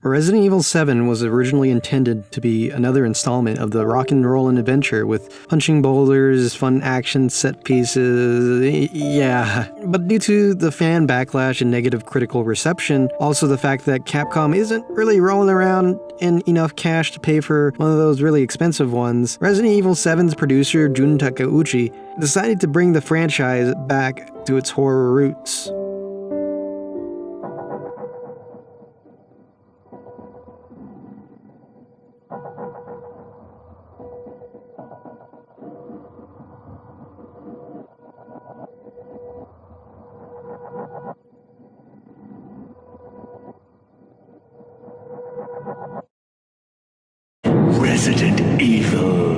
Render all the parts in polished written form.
Resident Evil 7 was originally intended to be another installment of the rock and roll and adventure with punching boulders, fun action set pieces, yeah. But due to the fan backlash and negative critical reception, also the fact that Capcom isn't really rolling around in enough cash to pay for one of those really expensive ones, Resident Evil 7's producer Jun Takeuchi decided to bring the franchise back to its horror roots. Resident Evil.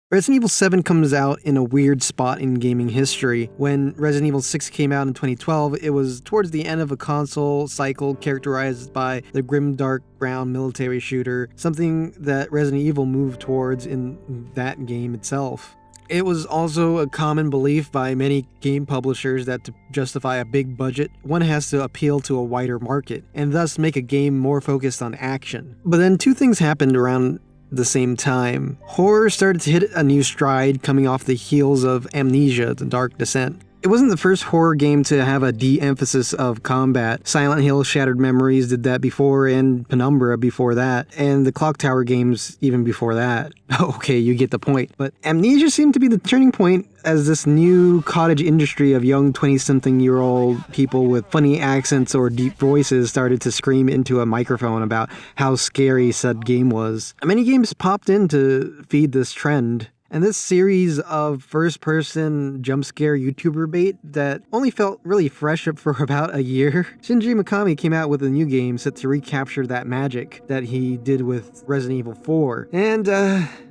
Resident Evil 7 comes out in a weird spot in gaming history. When Resident Evil 6 came out in 2012, it was towards the end of a console cycle characterized by the grim dark brown military shooter, something that Resident Evil moved towards in that game itself. It was also a common belief by many game publishers that to justify a big budget, one has to appeal to a wider market, and thus make a game more focused on action. But then two things happened around the same time. Horror started to hit a new stride coming off the heels of Amnesia: The Dark Descent. It wasn't the first horror game to have a de-emphasis of combat. Silent Hill Shattered Memories did that before, and Penumbra before that, and the Clock Tower games even before that. Okay, you get the point. But Amnesia seemed to be the turning point as this new cottage industry of young 20-something-year-old people with funny accents or deep voices started to scream into a microphone about how scary said game was. Many games popped in to feed this trend. And this series of first-person jump-scare YouTuber bait that only felt really fresh for about a year, Shinji Mikami came out with a new game set to recapture that magic that he did with Resident Evil 4. And,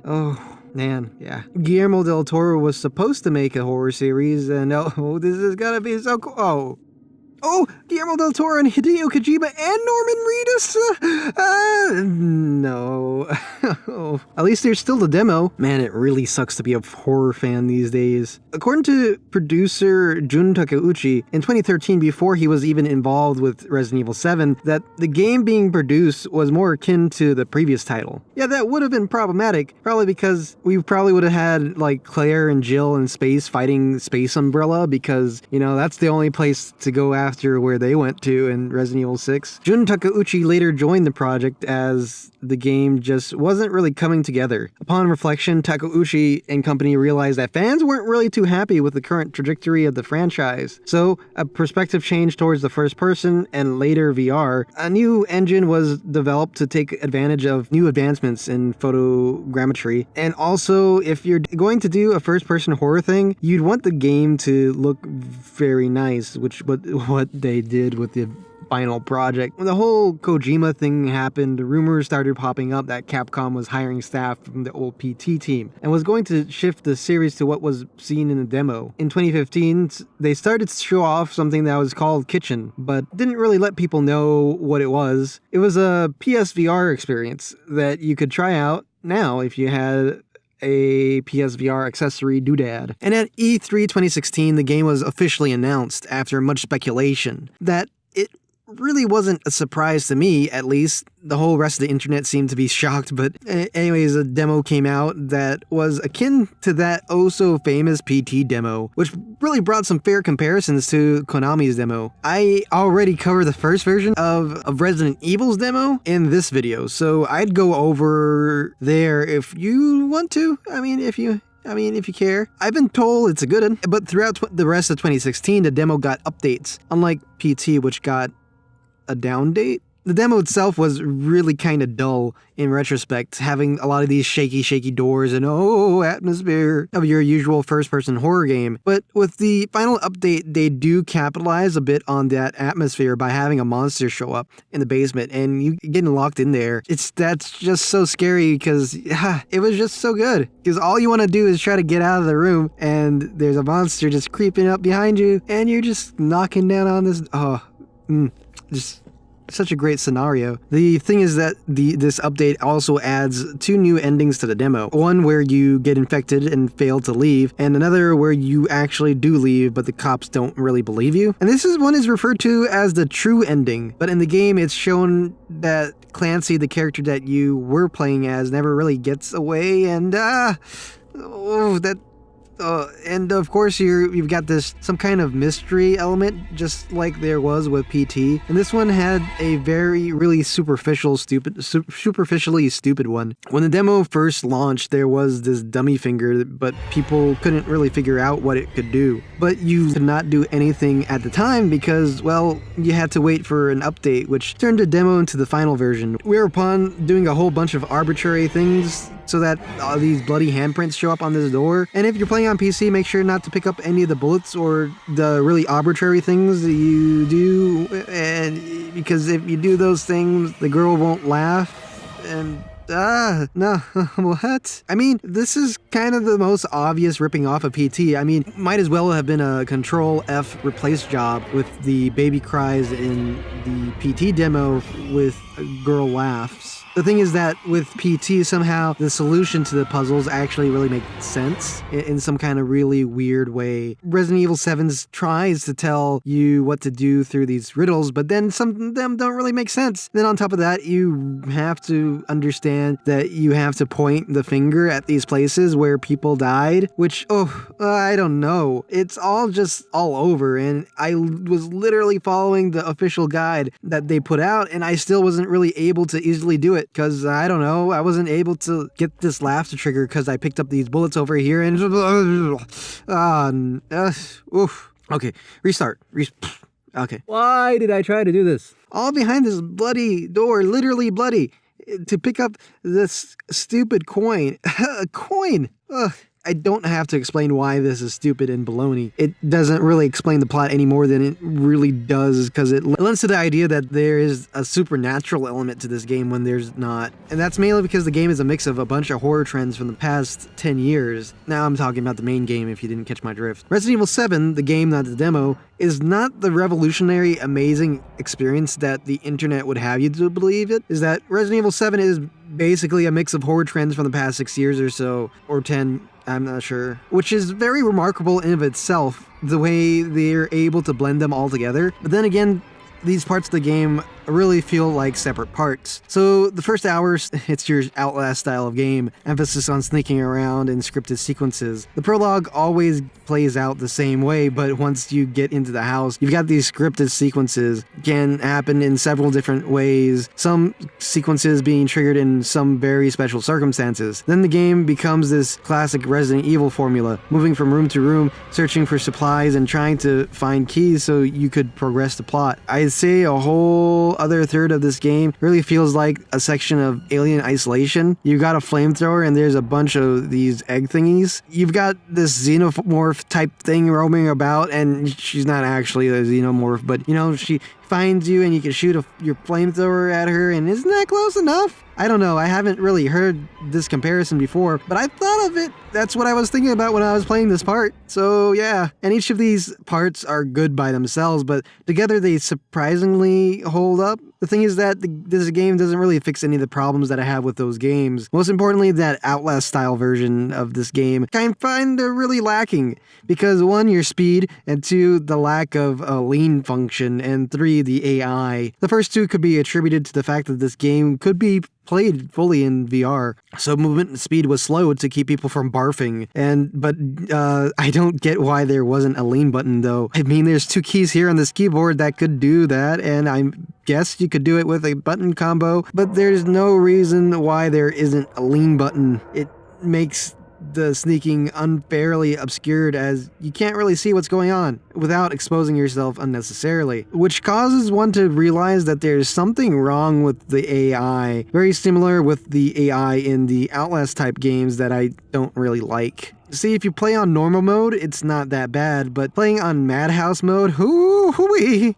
oh man, yeah. Guillermo del Toro was supposed to make a horror series, and oh, this is gonna be so cool. Oh, Guillermo del Toro and Hideo Kojima and Norman Reedus? No. At least there's still the demo. Man, it really sucks to be a horror fan these days. According to producer Jun Takeuchi, in 2013, before he was even involved with Resident Evil 7, that the game being produced was more akin to the previous title. Yeah, that would have been problematic, probably because we probably would have had, like, Claire and Jill in space fighting Space Umbrella, because, you know, that's the only place to go after where they went to in Resident Evil 6. Jun Takeuchi later joined the project as the game just wasn't really coming together. Upon reflection, Takeuchi and company realized that fans weren't really too happy with the current trajectory of the franchise. So, a perspective change towards the first person and later VR, a new engine was developed to take advantage of new advancements in photogrammetry. And also, if you're going to do a first-person horror thing, you'd want the game to look very nice, which what they did with the final project. When the whole Kojima thing happened, rumors started popping up that Capcom was hiring staff from the old PT team and was going to shift the series to what was seen in the demo. In 2015, they started to show off something that was called Kitchen, but didn't really let people know what it was. It was a PSVR experience that you could try out now if you had a PSVR accessory doodad. And at E3 2016, the game was officially announced after much speculation. That it really wasn't a surprise to me, at least. The whole rest of the internet seemed to be shocked, but anyways, a demo came out that was akin to that oh-so-famous PT demo, which really brought some fair comparisons to Konami's demo. I already covered the first version of Resident Evil's demo in this video, so I'd go over there if you want to. If you care. I've been told it's a good one, but throughout the rest of 2016, the demo got updates, unlike PT, which got a down date. The demo itself was really kind of dull in retrospect, having a lot of these shaky doors and atmosphere of your usual first-person horror game. But with the final update, they do capitalize a bit on that atmosphere by having a monster show up in the basement and you getting locked in there. That's just so scary because it was just so good. Because all you want to do is try to get out of the room and there's a monster just creeping up behind you and you're just knocking down on this. Just such a great scenario. The thing is that this update also adds 2 new endings to the demo. One where you get infected and fail to leave, and another where you actually do leave, but the cops don't really believe you. And one is referred to as the true ending, but in the game it's shown that Clancy, the character that you were playing as, never really gets away, and and of course you've got some kind of mystery element, just like there was with PT. And this one had a really superficially stupid one. When the demo first launched, there was this dummy finger, but people couldn't really figure out what it could do. But you could not do anything at the time because, well, you had to wait for an update, which turned the demo into the final version. Whereupon doing a whole bunch of arbitrary things so that these bloody handprints show up on this door. And if you're playing on PC, make sure not to pick up any of the bullets or the really arbitrary things that you do, and because if you do those things, the girl won't laugh, and no, what? I mean, this is kind of the most obvious ripping off of PT. I mean, might as well have been a Control F replace job with the baby cries in the PT demo with girl laughs. The thing is that with PT, somehow the solution to the puzzles actually really makes sense in some kind of really weird way. Resident Evil 7 tries to tell you what to do through these riddles, but then some of them don't really make sense. Then on top of that, you have to understand that you have to point the finger at these places where people died, which, I don't know. It's all just all over, and I was literally following the official guide that they put out, and I still wasn't really able to easily do it. Because, I don't know, I wasn't able to get this laugh to trigger because I picked up these bullets over here and... Okay, restart. Okay. Why did I try to do this? All behind this bloody door, literally bloody, to pick up this stupid coin. A coin! Ugh. I don't have to explain why this is stupid and baloney. It doesn't really explain the plot any more than it really does, because it lends to the idea that there is a supernatural element to this game when there's not. And that's mainly because the game is a mix of a bunch of horror trends from the past 10 years. Now I'm talking about the main game if you didn't catch my drift. Resident Evil 7, the game, not the demo, is not the revolutionary, amazing experience that the internet would have you to believe it. Is that Resident Evil 7 is basically a mix of horror trends from the past 6 years or so, or 10, I'm not sure, which is very remarkable in of itself, the way they're able to blend them all together. But then again, these parts of the game really feel like separate parts. So the first hours, it's your Outlast style of game, emphasis on sneaking around and scripted sequences. The prologue always plays out the same way, but once you get into the house, you've got these scripted sequences. Can happen in several different ways, some sequences being triggered in some very special circumstances. Then the game becomes this classic Resident Evil formula, moving from room to room, searching for supplies and trying to find keys so you could progress the plot. I'd say a whole other third of this game really feels like a section of Alien Isolation. You've got a flamethrower and there's a bunch of these egg thingies. You've got this xenomorph type thing roaming about, and she's not actually a xenomorph, but she finds you and you can shoot your flamethrower at her, and isn't that close enough? I don't know, I haven't really heard this comparison before, but I thought of it. That's what I was thinking about when I was playing this part. So yeah, and each of these parts are good by themselves, but together they surprisingly hold up. The thing is that this game doesn't really fix any of the problems that I have with those games. Most importantly, that Outlast style version of this game I find really lacking, because 1, your speed, and 2, the lack of a lean function, and 3, the AI. The first 2 could be attributed to the fact that this game could be played fully in VR, so movement and speed was slow to keep people from barfing. But I don't get why there wasn't a lean button though. I mean, there's 2 keys here on this keyboard that could do that, and I guess you could do it with a button combo, but there's no reason why there isn't a lean button. It makes the sneaking unfairly obscured as you can't really see what's going on without exposing yourself unnecessarily, which causes one to realize that there's something wrong with the AI, very similar with the AI in the Outlast type games that I don't really like. See, if you play on normal mode, it's not that bad, but playing on Madhouse mode, hoo-wee!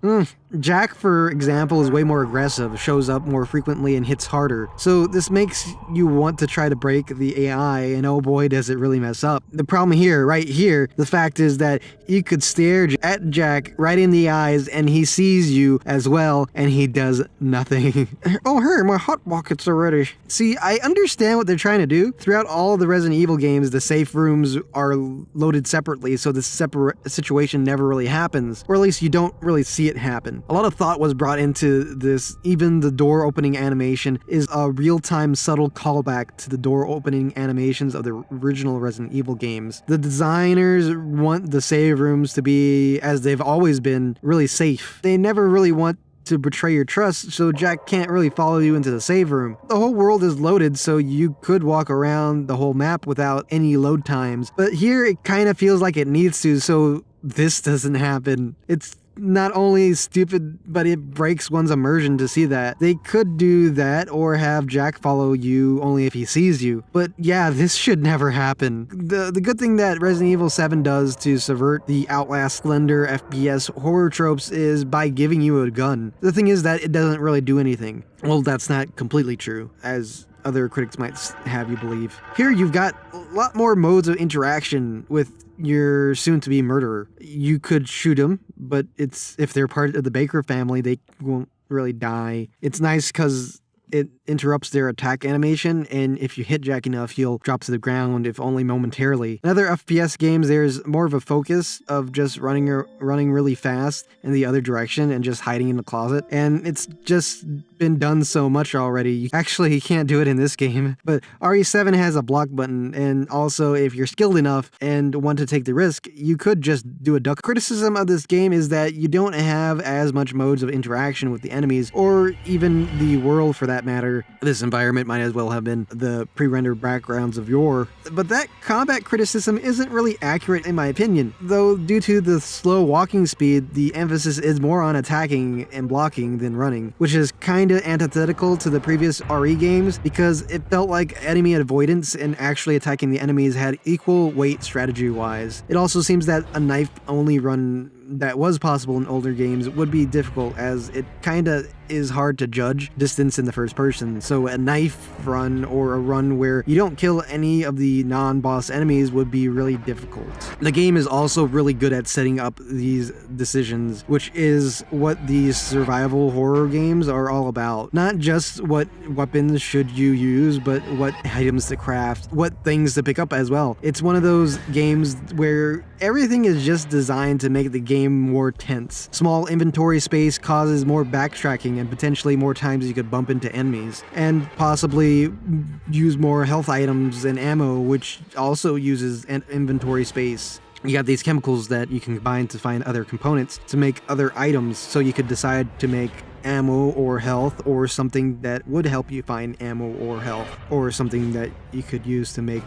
Jack, for example, is way more aggressive, shows up more frequently, and hits harder. So this makes you want to try to break the AI, and oh boy, does it really mess up. The problem here, right here, the fact is that you could stare at Jack right in the eyes, and he sees you as well, and he does nothing. Oh, hey, my hot pockets are ready. See, I understand what they're trying to do. Throughout all the Resident Evil games, the safe rooms are loaded separately, so this separate situation never really happens, or at least you don't really see it happen. A lot of thought was brought into this. Even the door opening animation is a real-time subtle callback to the door opening animations of the original Resident Evil games. The designers want the save rooms to be, as they've always been, really safe. They never really want to betray your trust, so Jack can't really follow you into the save room. The whole world is loaded, so you could walk around the whole map without any load times. But here it kind of feels like it needs to, so this doesn't happen. It's not only stupid, but it breaks one's immersion to see that. They could do that or have Jack follow you only if he sees you. But yeah, this should never happen. The good thing that Resident Evil 7 does to subvert the Outlast slender FPS horror tropes is by giving you a gun. The thing is that it doesn't really do anything. Well, that's not completely true, as other critics might have you believe. Here you've got a lot more modes of interaction with your soon-to-be murderer. You could shoot him, but if they're part of the Baker family, they won't really die. It's nice because it interrupts their attack animation, and if you hit Jack enough, he'll drop to the ground, if only momentarily. In other FPS games, there's more of a focus of just running really fast in the other direction and just hiding in the closet, and it's just been done so much already. You actually can't do it in this game, but RE7 has a block button, and also if you're skilled enough and want to take the risk, you could just do a duck. Criticism of this game is that you don't have as much modes of interaction with the enemies, or even the world for that matter. This environment might as well have been the pre-rendered backgrounds of yore. But that combat criticism isn't really accurate in my opinion, though due to the slow walking speed, the emphasis is more on attacking and blocking than running, which is kinda antithetical to the previous RE games because it felt like enemy avoidance and actually attacking the enemies had equal weight strategy-wise. It also seems that a knife-only run that was possible in older games would be difficult, as it kinda is hard to judge distance in the first person, so a knife run or a run where you don't kill any of the non-boss enemies would be really difficult. The game is also really good at setting up these decisions, which is what these survival horror games are all about. Not just what weapons should you use, but what items to craft, what things to pick up as well. It's one of those games where everything is just designed to make the game more tense. Small inventory space causes more backtracking and potentially more times you could bump into enemies, and possibly use more health items and ammo, which also uses an inventory space. You got these chemicals that you can combine to find other components to make other items, so you could decide to make ammo or health, or something that would help you find ammo or health, or something that you could use to make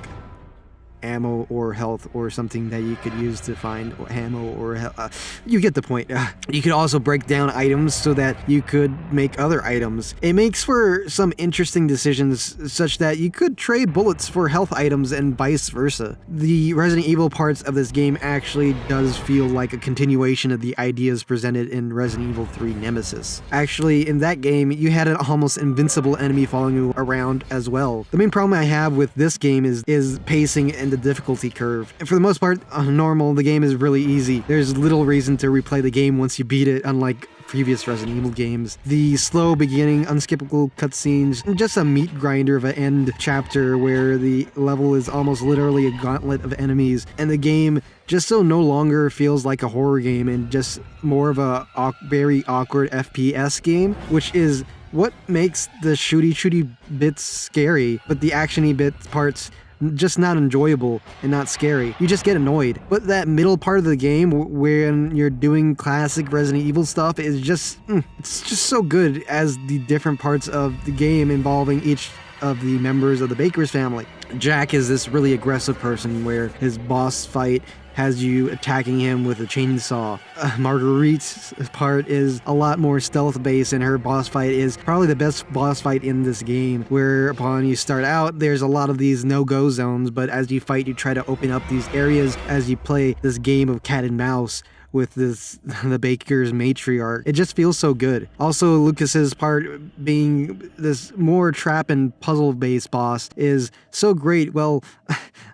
ammo or health, or something that you could use to find ammo or health. You get the point. You could also break down items so that you could make other items. It makes for some interesting decisions, such that you could trade bullets for health items and vice versa. The Resident Evil parts of this game actually does feel like a continuation of the ideas presented in Resident Evil 3 Nemesis. Actually, in that game, you had an almost invincible enemy following you around as well. The main problem I have with this game is pacing and the difficulty curve. And for the most part, on normal, the game is really easy. There's little reason to replay the game once you beat it, unlike previous Resident Evil games. The slow beginning, unskippable cutscenes, just a meat grinder of an end chapter where the level is almost literally a gauntlet of enemies, and the game just so no longer feels like a horror game and just more of a very awkward FPS game, which is what makes the shooty bits scary, but the actiony parts just not enjoyable and not scary. You just get annoyed. But that middle part of the game when you're doing classic Resident Evil stuff is just, it's just so good, as the different parts of the game involving each of the members of the Baker's family. Jack is this really aggressive person where his boss fight has you attacking him with a chainsaw. Marguerite's part is a lot more stealth-based, and her boss fight is probably the best boss fight in this game, whereupon you start out, there's a lot of these no-go zones, but as you fight, you try to open up these areas as you play this game of cat and mouse with the Baker's matriarch. It just feels so good. Also, Lucas's part being this more trap and puzzle-based boss is so great. Well,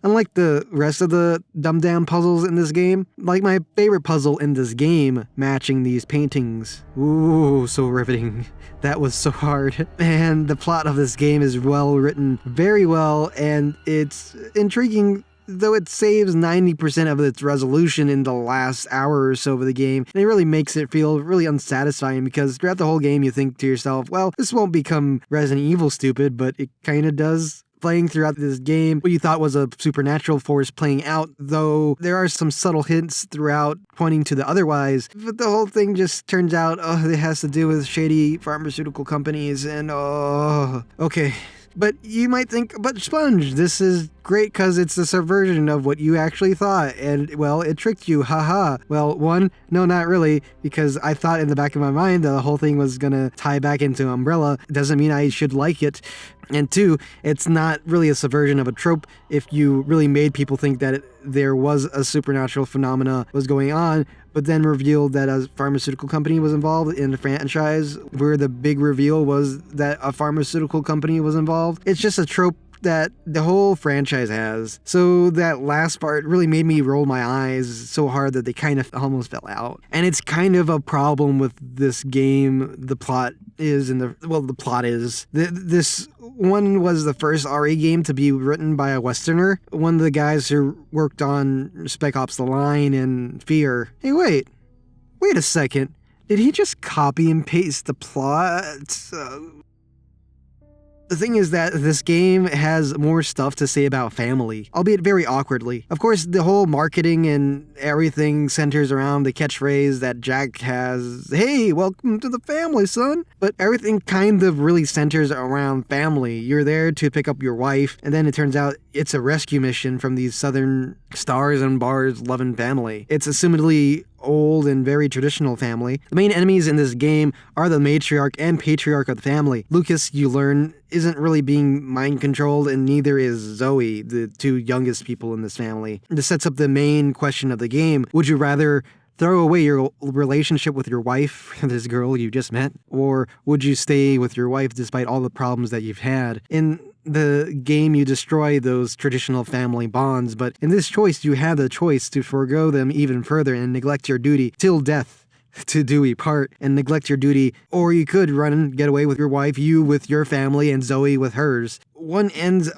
unlike the rest of the dumbed-down puzzles in this game, like my favorite puzzle in this game, matching these paintings. Ooh, so riveting. That was so hard. And the plot of this game is well written, very well, and it's intriguing, though it saves 90% of its resolution in the last hour or so of the game, and it really makes it feel really unsatisfying because throughout the whole game you think to yourself, well, this won't become Resident Evil stupid, but it kinda does. Playing throughout this game, what you thought was a supernatural force playing out, though there are some subtle hints throughout pointing to the otherwise, but the whole thing just turns out, it has to do with shady pharmaceutical companies, and okay. But you might think, but Sponge, this is great because it's the subversion of what you actually thought, and, well, it tricked you, haha. Well, one, no, not really, because I thought in the back of my mind that the whole thing was gonna tie back into Umbrella. It doesn't mean I should like it. And two, it's not really a subversion of a trope if you really made people think that there was a supernatural phenomena was going on, but then revealed that a pharmaceutical company was involved in the franchise, where the big reveal was that a pharmaceutical company was involved. It's just a trope that the whole franchise has. So that last part really made me roll my eyes so hard that they kind of almost fell out. And it's kind of a problem with this game. The plot is this one was the first RE game to be written by a Westerner, one of the guys who worked on Spec Ops: The Line and Fear. Hey, wait a second. Did he just copy and paste the plot? The thing is that this game has more stuff to say about family, albeit very awkwardly. Of course, the whole marketing and everything centers around the catchphrase that Jack has, "Hey, welcome to the family, son." But everything kind of really centers around family. You're there to pick up your wife, and then it turns out it's a rescue mission from these southern stars and bars loving family. It's assumedly old and very traditional family. The main enemies in this game are the matriarch and patriarch of the family. Lucas, you learn, isn't really being mind controlled, and neither is Zoe, the two youngest people in this family. This sets up the main question of the game. Would you rather throw away your relationship with your wife, this girl you just met, or would you stay with your wife despite all the problems that you've had? In the game, you destroy those traditional family bonds, but in this choice, you have the choice to forego them even further and neglect your duty till death to do we part, and neglect your duty, or you could run and get away with your wife, you with your family, and Zoe with hers. One ends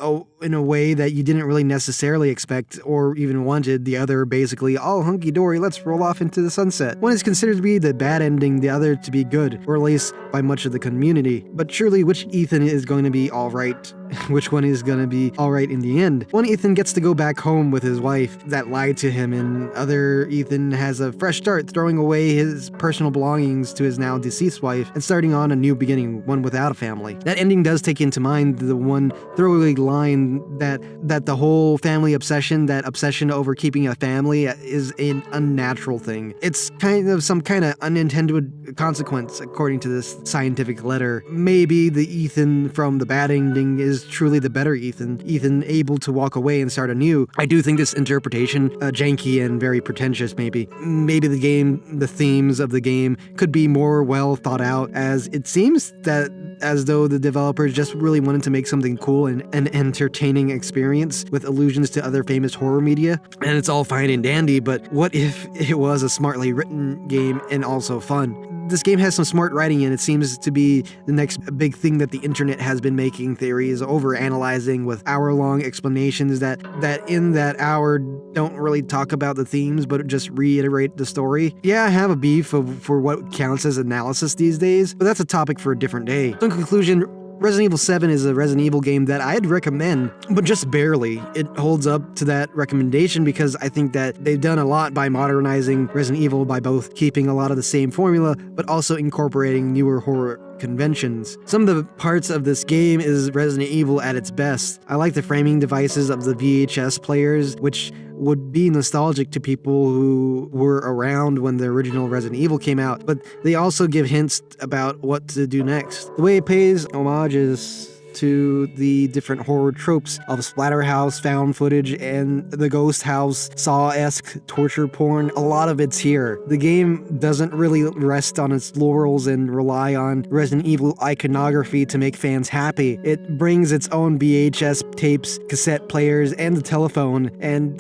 in a way that you didn't really necessarily expect or even wanted. The other basically, all hunky-dory, let's roll off into the sunset. One is considered to be the bad ending, the other to be good, or at least by much of the community. But surely which Ethan is going to be alright? Which one is going to be alright in the end? One Ethan gets to go back home with his wife that lied to him, and other Ethan has a fresh start, throwing away his personal belongings to his now deceased wife and starting on a new beginning, one without a family. That ending does take into mind the one throwaway line that the whole family obsession, that obsession over keeping a family, is an unnatural thing. It's kind of some kind of unintended consequence, according to this scientific letter. Maybe the Ethan from the bad ending is truly the better Ethan able to walk away and start anew. I do think this interpretation janky and very pretentious. Maybe the themes of the game could be more well thought out, as it seems that as though the developers just really wanted to make something cool and an entertaining experience with allusions to other famous horror media. And it's all fine and dandy, but what if it was a smartly written game and also fun? This game has some smart writing, and it seems to be the next big thing that the internet has been making theories over, analyzing with hour-long explanations that in that hour don't really talk about the themes but just reiterate the story. Yeah, I have a beef for what counts as analysis these days, but that's a topic for a different day. So in conclusion, Resident Evil 7 is a Resident Evil game that I'd recommend, but just barely. It holds up to that recommendation because I think that they've done a lot by modernizing Resident Evil by both keeping a lot of the same formula, but also incorporating newer horror conventions. Some of the parts of this game is Resident Evil at its best. I like the framing devices of the VHS players, which would be nostalgic to people who were around when the original Resident Evil came out, but they also give hints about what to do next. The way it pays homages to the different horror tropes of Splatterhouse, found footage, and the Ghost House, Saw-esque torture porn. A lot of it's here. The game doesn't really rest on its laurels and rely on Resident Evil iconography to make fans happy. It brings its own VHS tapes, cassette players, and the telephone, and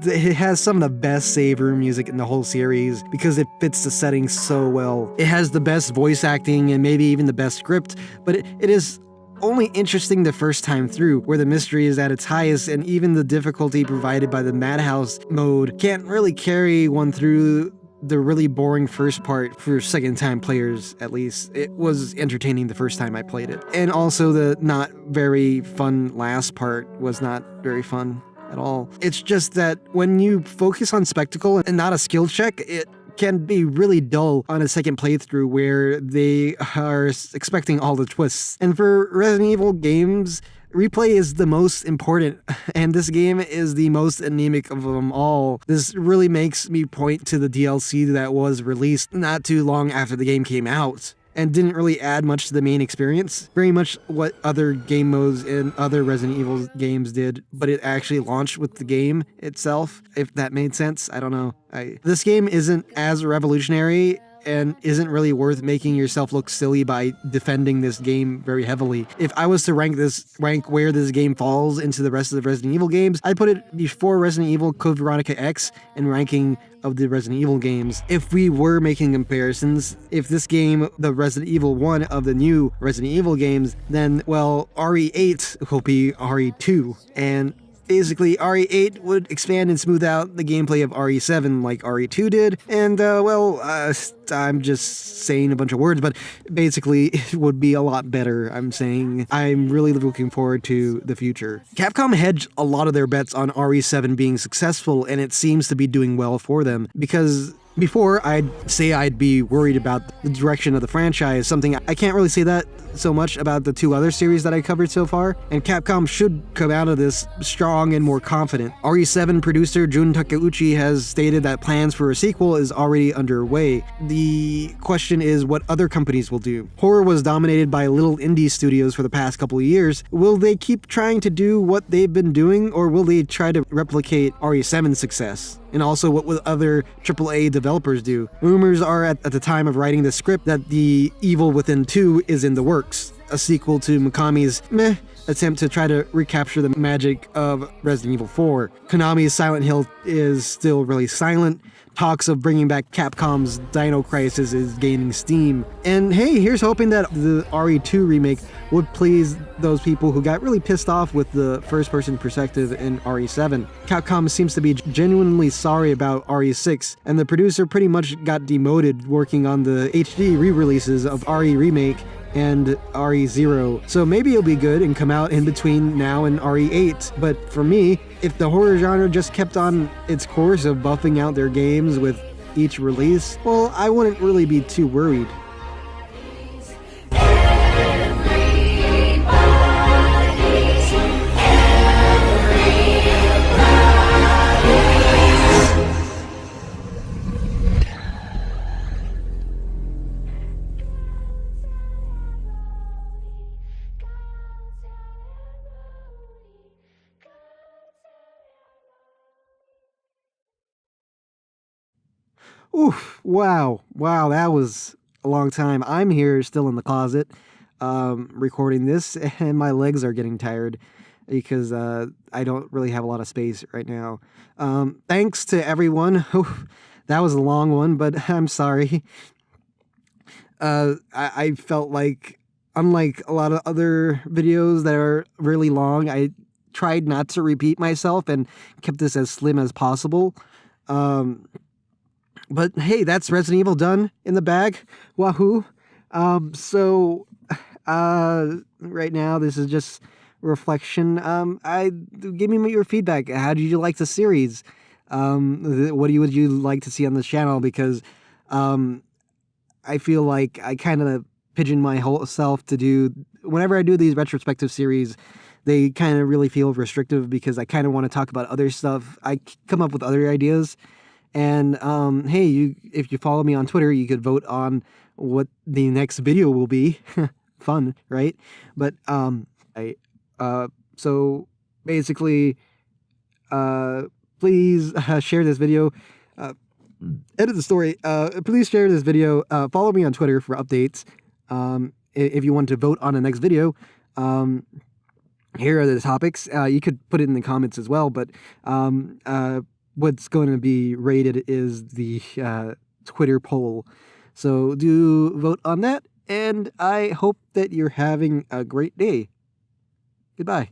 it has some of the best save room music in the whole series because it fits the setting so well. It has the best voice acting and maybe even the best script, but it is only interesting the first time through, where the mystery is at its highest, and even the difficulty provided by the Madhouse mode can't really carry one through the really boring first part for second-time players, at least. It was entertaining the first time I played it. And also the not very fun last part was not very fun at all. It's just that when you focus on spectacle and not a skill check, it can be really dull on a second playthrough where they are expecting all the twists. And for Resident Evil games, replay is the most important, and this game is the most anemic of them all. This really makes me point to the DLC that was released not too long after the game came out, and didn't really add much to the main experience. Very much what other game modes in other Resident Evil games did, but it actually launched with the game itself, if that made sense. I don't know. This game isn't as revolutionary and isn't really worth making yourself look silly by defending this game very heavily. If I was to rank where this game falls into the rest of the Resident Evil games, I'd put it before Resident Evil Code Veronica X in ranking of the Resident Evil games. If we were making comparisons, if this game, the Resident Evil 1 of the new Resident Evil games, then, well, RE8 will be RE2, and basically, RE8 would expand and smooth out the gameplay of RE7 like RE2 did, and, I'm just saying a bunch of words, but basically, it would be a lot better. I'm saying I'm really looking forward to the future. Capcom hedged a lot of their bets on RE7 being successful, and it seems to be doing well for them, because before, I'd say I'd be worried about the direction of the franchise, something I can't really say that so much about the two other series that I covered so far, and Capcom should come out of this strong and more confident. RE7 producer Jun Takeuchi has stated that plans for a sequel is already underway. The question is what other companies will do. Horror was dominated by little indie studios for the past couple of years. Will they keep trying to do what they've been doing, or will they try to replicate RE7's success? And also, what will other AAA developers do? Rumors are at the time of writing the script that The Evil Within 2 is in the works, a sequel to Mikami's meh attempt to try to recapture the magic of Resident Evil 4. Konami's Silent Hill is still really silent. Talks of bringing back Capcom's Dino Crisis is gaining steam. And hey, here's hoping that the RE2 remake would please those people who got really pissed off with the first-person perspective in RE7. Capcom seems to be genuinely sorry about RE6, and the producer pretty much got demoted working on the HD re-releases of RE Remake and RE0. So maybe it'll be good and come out in between now and RE8. But for me, if the horror genre just kept on its course of buffing out their games with each release, well, I wouldn't really be too worried. Oof, wow, that was a long time. I'm here still in the closet, recording this, and my legs are getting tired because I don't really have a lot of space right now. Thanks to everyone. Oof, that was a long one, but I'm sorry. I felt like, unlike a lot of other videos that are really long, I tried not to repeat myself and kept this as slim as possible. But hey, that's Resident Evil done in the bag. Wahoo. So right now this is just reflection. Give me your feedback. How did you like the series? What would you like to see on the channel? Because I feel like I kind of pigeon my whole self to do, whenever I do these retrospective series, they kind of really feel restrictive because I kind of want to talk about other stuff. I come up with other ideas. And hey, if you follow me on Twitter, you could vote on what the next video will be. Fun, right? But so basically, please share this video. Edit the story. Please share this video. Follow me on Twitter for updates. If you want to vote on the next video, here are the topics. You could put it in the comments as well, but what's going to be rated is the Twitter poll. So do vote on that, and I hope that you're having a great day. Goodbye.